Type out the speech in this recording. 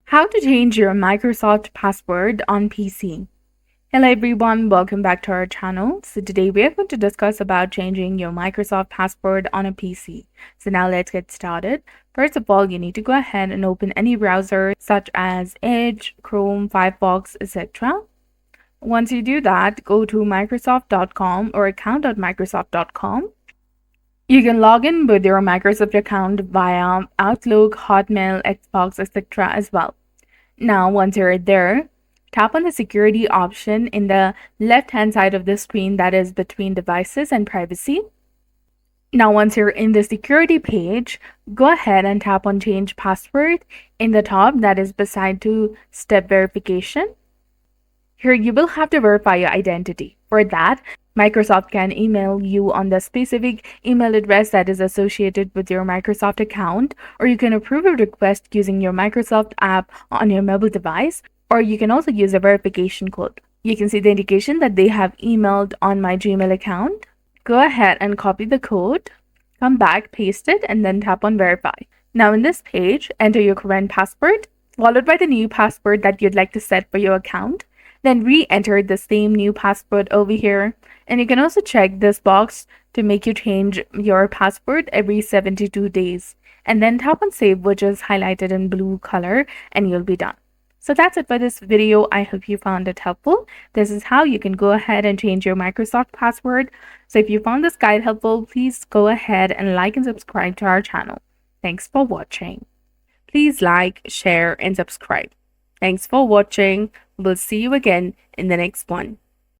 How to change your Microsoft password on PC. Hello everyone, welcome back to our channel. So today we are going to discuss about changing your Microsoft password on a PC. So now let's get started. First of all, you need to go ahead and open any browser such as Edge, Chrome, Firefox, etc. Once you do that, go to microsoft.com or account.microsoft.com. You can log in with your Microsoft account via Outlook, Hotmail, Xbox, etc. as well. Now, once you're there, tap on the security option in the left-hand side of the screen that is between devices and privacy. Now, once you're in the security page, go ahead and tap on change password in the top that is beside two-step verification. Here, you will have to verify your identity. For that, Microsoft can email you on the specific email address that is associated with your Microsoft account, or you can approve a request using your Microsoft app on your mobile device, or you can also use a verification code. You can see the indication that they have emailed on my Gmail account. Go ahead and copy the code, come back, paste it, and then tap on verify. Now in this page, enter your current password, followed by the new password that you'd like to set for your account. Then re-enter the same new password over here. And you can also check this box to make you change your password every 72 days. And then tap on save, which is highlighted in blue color, and you'll be done. So that's it for this video. I hope you found it helpful. This is how you can go ahead and change your Microsoft password. So if you found this guide helpful, please go ahead and like and subscribe to our channel. Thanks for watching. Please like, share, and subscribe. Thanks for watching. We'll see you again in the next one.